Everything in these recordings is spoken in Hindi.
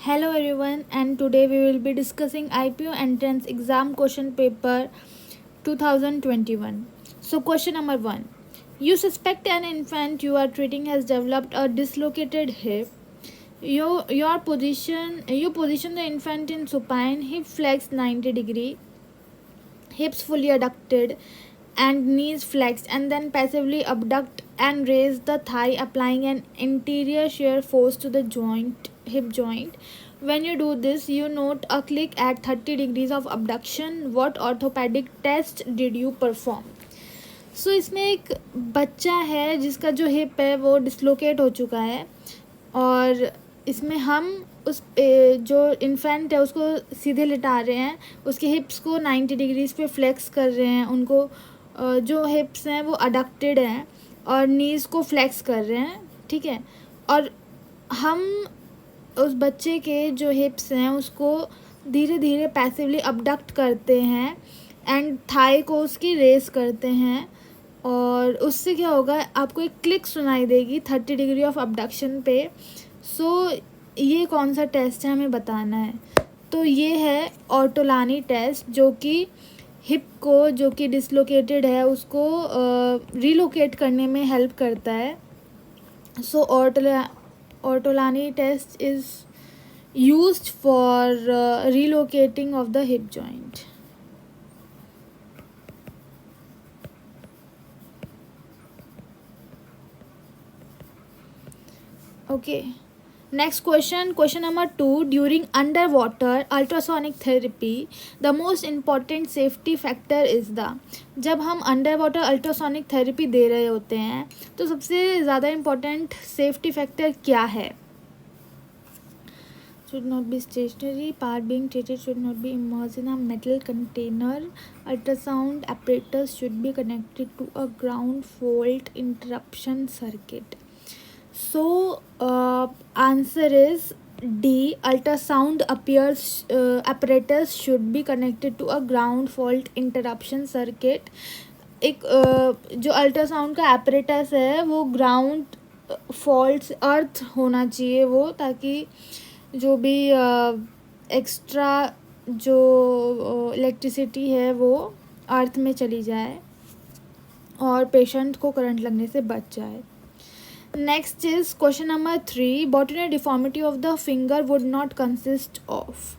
Hello everyone, and today we will be discussing IPO entrance exam question paper 2021. So, question number 1. You suspect an infant you are treating has developed a dislocated hip. You position the infant in supine, hip flexed 90-degree, hips fully adducted and knees flexed, and then passively abduct and raise the thigh, applying an interior shear force to the hip joint. When you do this, you note a click at 30 degrees of abduction. What orthopedic test did you perform? इसमें एक बच्चा है जिसका जो हिप है वो डिसलोकेट हो चुका है, और इसमें हम जो इन्फेंट है उसको सीधे लिटा रहे हैं, उसके हिप्स को 90 डिग्रीज पे फ्लेक्स कर रहे हैं, उनको जो हिप्स हैं वो अडक्टेड हैं और नीज़ को फ्लेक्स कर रहे हैं, ठीक है। और हम उस बच्चे के जो हिप्स हैं उसको धीरे धीरे पैसिवली अबडक्ट करते हैं एंड थाई को उसकी रेस करते हैं, और उससे क्या होगा, आपको एक क्लिक सुनाई देगी 30 डिग्री ऑफ अबडक्शन पे। ये कौन सा टेस्ट है हमें बताना है। तो ये है ऑर्टोलानी टेस्ट, जो कि हिप को जो कि डिसलोकेटेड है उसको रिलोकेट करने में हेल्प करता है। Ortolani test is used for relocating of the hip joint. Okay, next question number 2. During underwater ultrasonic therapy, the most important safety factor is the, जब हम underwater ultrasonic therapy दे रहे होते हैं तो सबसे ज़्यादा important safety factor क्या है? Should not be stationary. Part being treated should not be immersed in a metal container. Ultrasound apparatus should be connected to a ground fault interruption circuit. Answer is D. Ultrasound apparatus should be connected to a ground fault interruption circuit. एक जो अल्ट्रासाउंड का apparatus है वो ग्राउंड फॉल्ट अर्थ होना चाहिए वो, ताकि जो भी एक्स्ट्रा जो इलेक्ट्रिसिटी है वो अर्थ में चली जाए और पेशेंट को करंट लगने से बच जाए। Next is question number 3. Boutonniere deformity of the finger would not consist of.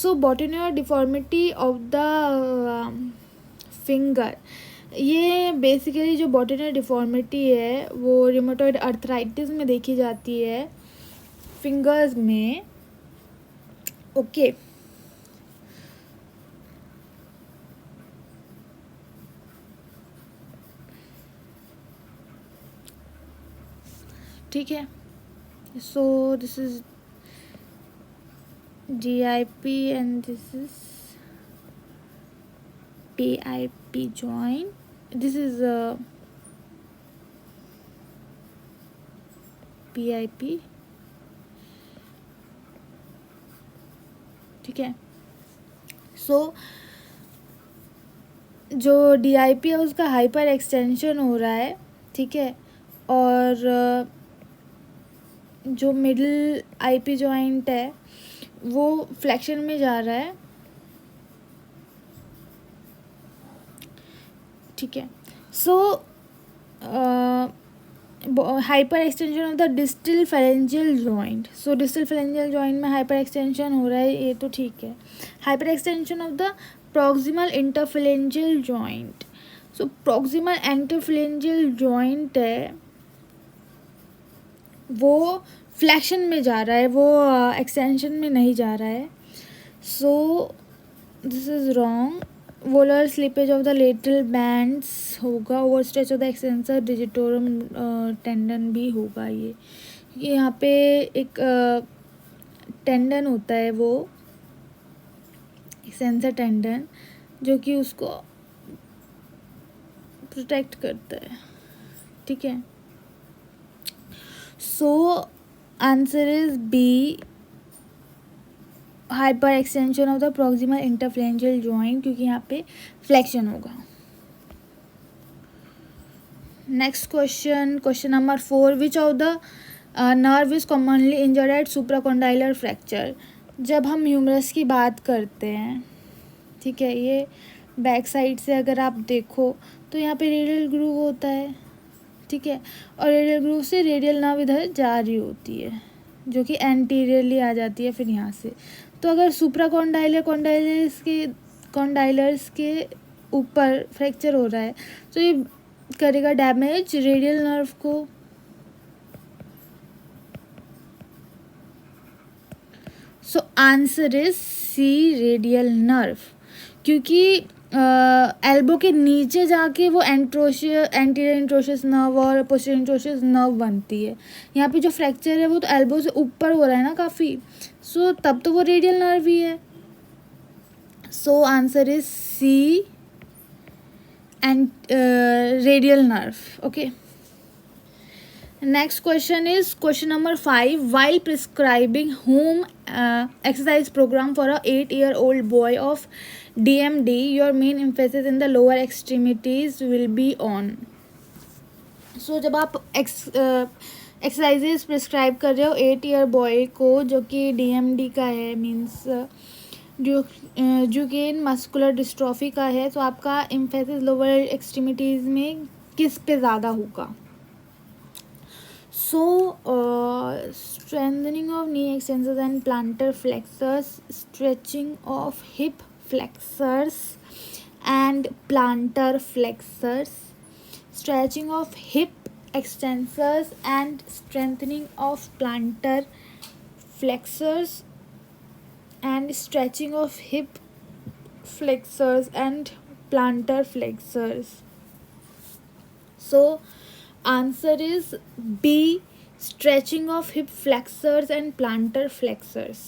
Boutonniere deformity of the finger, ये बेसिकली जो बॉटोनियर डिफॉर्मिटी है वो रिमेटॉइड अर्थराइटिस में देखी जाती है फिंगर्स में। ओके, ठीक है। This is DIP and this is PIP joint. This is PIP, ठीक है। जो DIP है उसका हाइपर एक्सटेंशन हो रहा है, ठीक है, और जो मिडिल IP जॉइंट है वो फ्लेक्शन में जा रहा है, ठीक है। Hyper extension of the distal pharyngeal joint. Distal pharyngeal joint में हाइपर एक्सटेंशन हो रहा है, ये तो ठीक है। Hyper extension of the proximal interphalangeal joint. Proximal interphalangeal joint है वो फ्लेक्शन में जा रहा है, वो एक्सटेंशन में नहीं जा रहा है। This is wrong. Volar slippage of the lateral bands होगा। Over stretch of the extensor digitorum tendon भी होगा। ये यहाँ पे एक टेंडन होता है वो एक्सटेंसर टेंडन, जो कि उसको प्रोटेक्ट करता है, ठीक है। Answer is B, hyper extension of the proximal interphalangeal joint, क्योंकि यहाँ पे फ्लेक्शन होगा। Next question number 4. Which of the nerve is commonly injured at supracondylar fracture. जब हम ह्यूमरस की बात करते हैं, ठीक है, ये बैक साइड से अगर आप देखो तो यहाँ पे रेडियल ग्रूव होता है, ठीक है, और रेडियल ग्रूव से रेडियल नर्व इधर जा रही होती है जो कि एंटीरियरली आ जाती है फिर यहाँ से। तो अगर सुप्राकॉन्डाइलर कॉन्डाइलर्स के ऊपर फ्रैक्चर हो रहा है तो ये करेगा डैमेज रेडियल नर्व को। So answer is C, radial nerve, क्योंकि एल्बो के नीचे जाके वो एंटीरियर इंट्रोशियस नर्व और पोस्टीरियर इंट्रोशियस नर्व बनती है। यहाँ पे जो फ्रैक्चर है वो तो एल्बो से ऊपर हो रहा है ना काफ़ी, सो तब तो वो रेडियल नर्व ही है। So answer is C and radial nerve. Okay, next question is question number 5. While prescribing home exercise program for a 8-year-old boy of DMD, your main emphasis in the lower extremities will be on. So जब आप एक्सरसाइजेस प्रिस्क्राइब कर रहे हो 8-year बॉय को जो कि DMD का है, मीन्स जुगेन मस्कुलर डिस्ट्रॉफी का है, तो आपका एम्फेसिस लोअर एक्सट्रीमिटीज़ में किस पे ज़्यादा होगा? So, strengthening of knee extensors and plantar flexors, stretching of hip flexors and plantar flexors, stretching of hip extensors and strengthening of plantar flexors, and stretching of hip flexors and plantar flexors. So, answer is B, stretching of hip flexors and plantar flexors.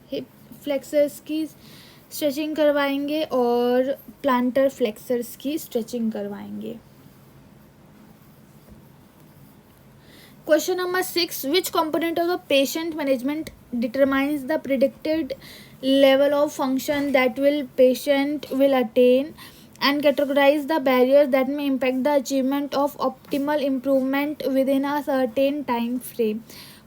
Hip flexors की स्ट्रेचिंग करवाएंगे और प्लांटर फ्लेक्सर्स की स्ट्रेचिंग करवाएंगे। Question number 6. Which component of the patient management determines the predicted level of function that patient will attain, and categorize the barriers that may impact the achievement of optimal improvement within a certain time frame?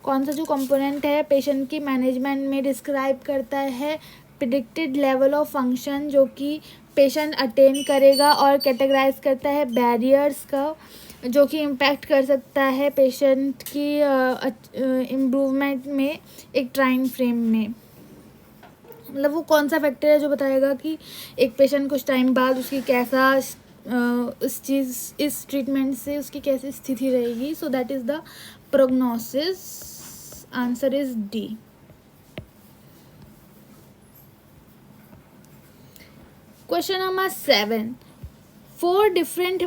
कौन सा जो कंपोनेंट है पेशेंट की मैनेजमेंट में डिस्क्राइब करता है प्रिडिक्टेड लेवल ऑफ फंक्शन जो कि पेशेंट अटेन करेगा, और कैटेगराइज करता है बैरियर्स का जो कि इम्पैक्ट कर सकता है पेशेंट की इम्प्रूवमेंट में एक टाइम फ्रेम में। मतलब वो कौन सा फैक्टर है जो बताएगा कि एक पेशेंट कुछ टाइम बाद उसकी कैसा इस ट्रीटमेंट से उसकी कैसी स्थिति रहेगी। So that is the prognosis. Answer is D. Question number 7. 4 different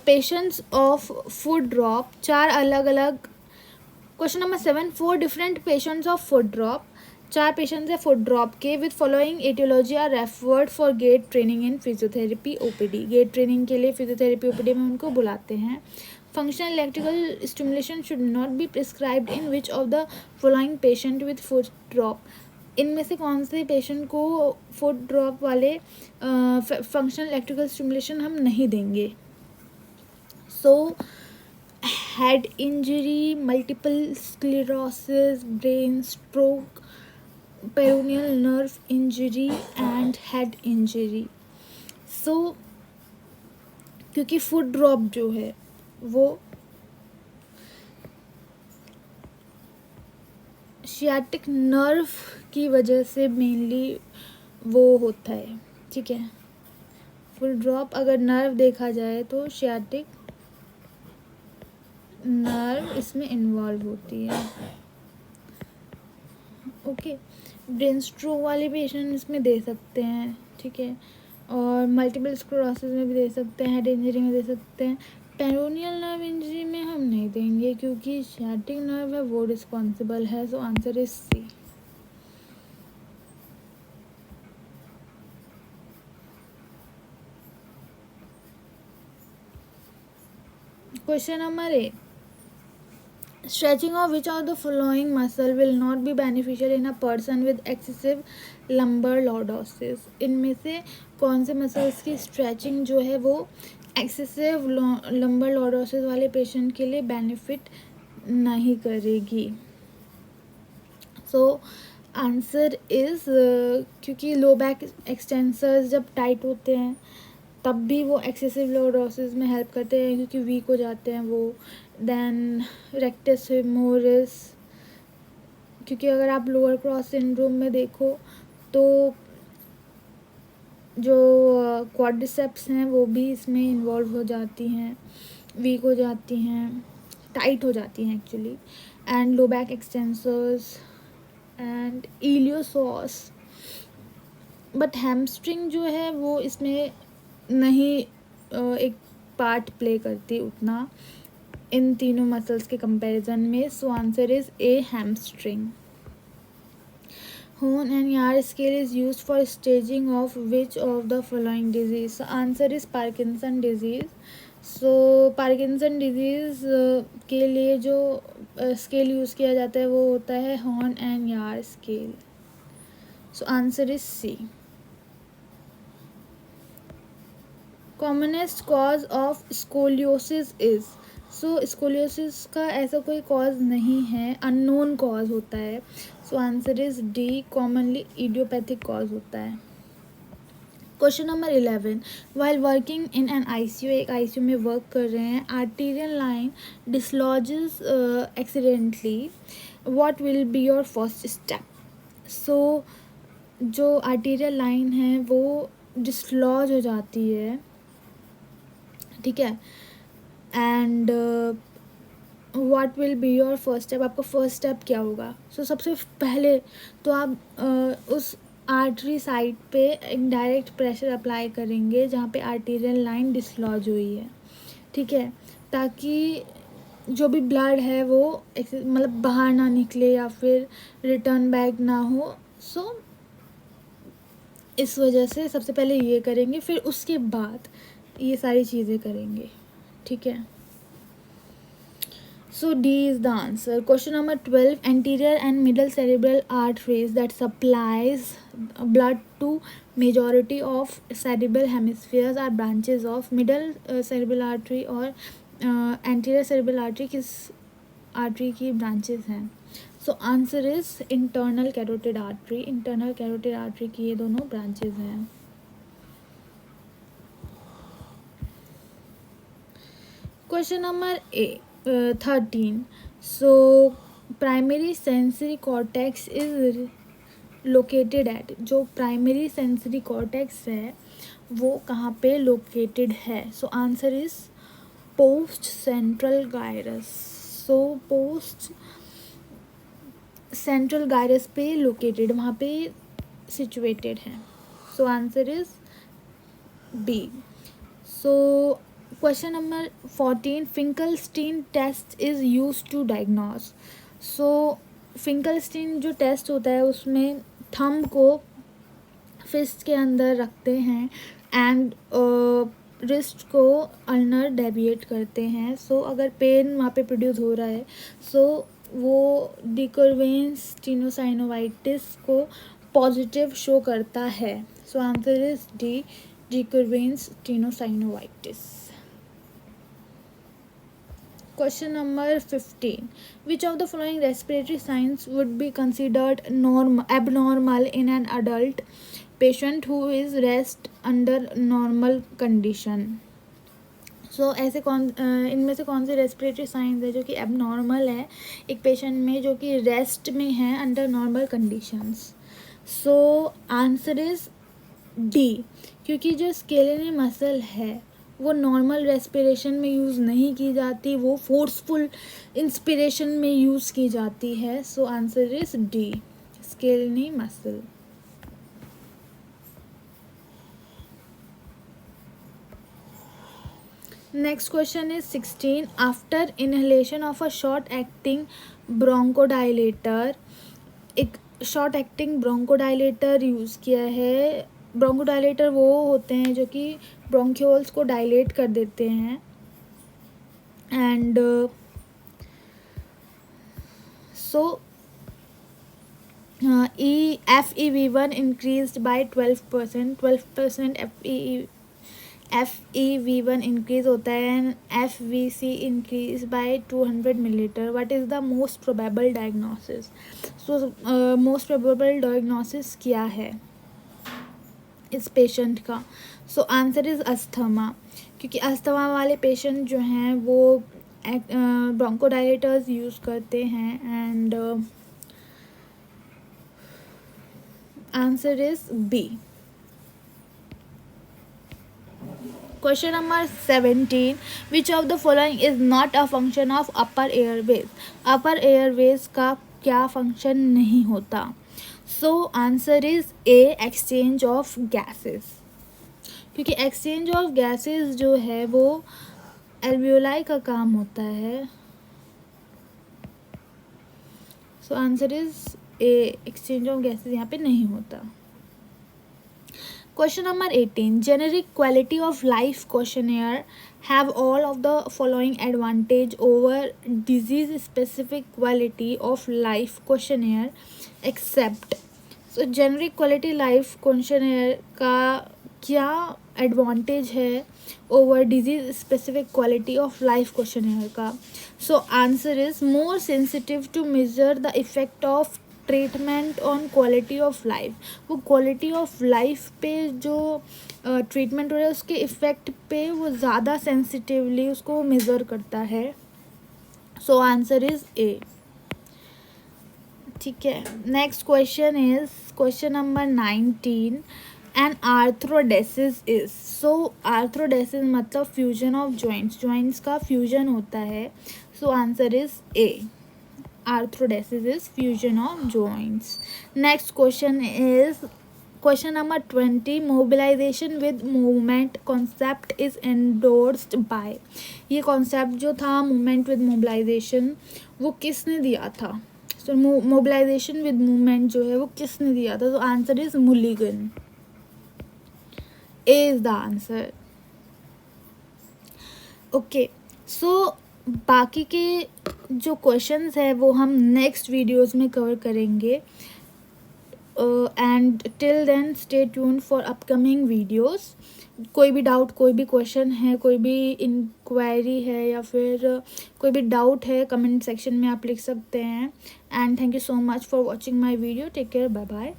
patients of foot drop, 4 अलग अलग। Question number 7. 4 different patients of foot drop, 4 patients है फुट ड्रॉप के, with following etiology are referred for gait training in physiotherapy OPD. Gait training के लिए फिजियोथेरेपी ओपीडी में उनको बुलाते हैं। Functional electrical stimulation should not be prescribed in which of the following patient with foot drop. इनमें से कौन से पेशेंट को फुट ड्रॉप वाले फंक्शनल इलेक्ट्रिकल स्टिमुलेशन हम नहीं देंगे? So head injury, multiple sclerosis, brain stroke, peroneal nerve injury and head injury. So क्योंकि फुट ड्रॉप जो है वो शियाटिक नर्व की वजह से मेनली वो होता है, ठीक है। फुट ड्रॉप अगर नर्व देखा जाए तो शियाटिक नर्व इसमें इन्वॉल्व होती है, ओके। ब्रेन स्ट्रोक वाले पेशेंट इसमें दे सकते हैं, ठीक है, और मल्टीपल स्क्लेरोसिस में भी दे सकते हैं, हेड इंजरी में दे सकते हैं। पेरोनियल नर्व इंजरी में हम नहीं देंगे क्योंकि शियाटिक नर्व है वो रिस्पॉन्सिबल है। So answer is C. Question number 8. Stretching of which of the following muscle will not be beneficial in a person with excessive lumbar lordosis? इनमें से कौन से मसल्स की स्ट्रेचिंग जो है वो एक्सेसिव लंबर लॉर्डोसिस वाले पेशेंट के लिए बेनिफिट नहीं करेगी. सो आंसर इज़ क्योंकि लो बैक एक्सटेंसर्स जब टाइट होते हैं तब भी वो एक्सेसिव लॉर्डोसिस में हेल्प करते हैं क्योंकि वीक हो जाते हैं वो. देन रेक्टस फेमोरिस, क्योंकि अगर आप लोअर क्रॉस सिंड्रोम में देखो तो जो क्वाड्रिसेप्स हैं वो भी इसमें इन्वॉल्व हो जाती हैं, वीक हो जाती हैं, टाइट हो जाती हैं actually. And low back extensors and iliopsoas. But hamstring जो है वो इसमें नहीं एक पार्ट प्ले करती उतना इन तीनों मसल्स के कंपैरिजन में. सो answer is a hamstring. Horn and Yahr scale is used for staging of which of the following disease? So answer is Parkinson disease. So Parkinson disease के लिए जो स्केल यूज़ किया जाता है वो होता है Horn and Yahr scale. So answer is C. Commonest cause of scoliosis is? So scoliosis का ऐसा कोई कॉज नहीं है, अननोन कॉज होता है. So answer is D, commonly idiopathic cause होता है. Question number 11. While working in an ICU, एक आईसीयू में वर्क कर रहे हैं, arterial line dislodges accidentally, what will be your first step? So जो आर्टीरियल लाइन है वो डिसलॉज हो जाती है, ठीक है. And what will be your first step, आपका फर्स्ट स्टेप क्या होगा? सो सबसे पहले तो आप उस आर्टरी साइड पे एक डायरेक्ट प्रेशर अप्लाई करेंगे जहाँ पे आर्टीरियल लाइन डिसलॉज हुई है, ठीक है, ताकि जो भी ब्लड है वो मतलब बाहर ना निकले या फिर रिटर्न बैक ना हो. सो इस वजह से सबसे पहले ये करेंगे, फिर उसके बाद ये सारी चीज़ें करेंगे, ठीक है. So D is the answer. Question number 12. Anterior and middle cerebral arteries that supplies blood to majority of cerebral hemispheres are branches of middle cerebral artery और anterior cerebral artery किस artery की branches हैं? So answer is internal carotid artery. Internal carotid artery की ये दोनों branches हैं. Question number 13. So primary sensory cortex is located at? जो primary sensory cortex है वो कहाँ पे located है? So answer is post central gyrus. So post central gyrus पे located, वहाँ पे situated है. So answer is B. So question number 14. Finkelstein test is used to diagnose. So Finkelstein जो टेस्ट होता है उसमें थंब को फिस्ट के अंदर रखते हैं एंड रिस्ट को अल्नर डेविएट करते हैं. सो अगर पेन वहाँ पे प्रोड्यूस हो रहा है सो वो डिकर्वेंस स्टेनोसाइनोवाइटिस को पॉजिटिव शो करता है. So answer is D, de Quervain's stenosynovitis. Question number 15. Which of the following respiratory signs would be considered abnormal in an adult patient who is rest under normal condition? So ऐसे इनमें से कौन से रेस्पिरेटरी साइंस है जो कि एबनॉर्मल है एक पेशेंट में जो कि रेस्ट में है under normal conditions? So answer is D, क्योंकि जो स्केलेटल मसल है वो नॉर्मल रेस्पिरेशन में यूज़ नहीं की जाती, वो फोर्सफुल इंस्पिरेशन में यूज़ की जाती है. So answer is D, skeletal muscle. Next question is 16. After inhalation of a short acting bronchodilator, एक शॉर्ट एक्टिंग ब्रोंकोडाइलेटर यूज़ किया है. ब्रोंकोडाइलेटर वो होते हैं जो कि ब्रोंक्यूल्स को डायलेट कर देते हैं and so FEV1 increased by 12%. 12% FeV1 increase होता है and FVC increase by 200 millilitre. What is the most probable diagnosis? So most probable diagnosis क्या है इस पेशेंट का? सो आंसर इज़ अस्थमा, क्योंकि अस्थमा वाले पेशेंट जो हैं वो ब्रोंकोडायलेटर्स यूज़ करते हैं. And answer is B. Question number 17. Which of the following is not a function of upper airways? Upper airways का क्या फंक्शन नहीं होता? So answer is A, exchange of gases. क्योंकि exchange of gases जो है वो alveoli का काम होता है. So answer is A, exchange of gases यहाँ पे नहीं होता. Question number 18. Generic quality of life questionnaire have all of the following advantage over disease specific quality of life questionnaire except. So generic quality life questionnaire का क्या advantage है over disease specific quality of life questionnaire का? So answer is more sensitive to measure the effect of treatment on quality of life. वो क्वालिटी ऑफ लाइफ पे जो ट्रीटमेंट हो रहा है उसके इफ़ेक्ट पे वो ज़्यादा सेंसिटिवली उसको मेज़र करता है. So answer is A. ठीक है. Next question is question number 19. An arthrodesis is. So arthrodesis मतलब फ्यूजन ऑफ जॉइंट्स. जॉइंट्स का फ्यूजन होता है. So answer is A. Arthrodesis is fusion of joints. Next question is question number 20. Mobilization with movement concept is endorsed by. ये concept जो था movement with mobilization वो किसने दिया था? So mobilization with movement जो है वो किसने दिया था? So answer is Mulligan. A is the answer. Okay. So बाकी के जो क्वेश्चंस है वो हम नेक्स्ट वीडियोस में कवर करेंगे. And till then stay tuned for upcoming videos. कोई भी डाउट, कोई भी क्वेश्चन है, कोई भी इंक्वायरी है या फिर कोई भी डाउट है कमेंट सेक्शन में आप लिख सकते हैं. And thank you so much for watching my video. Take care. Bye bye.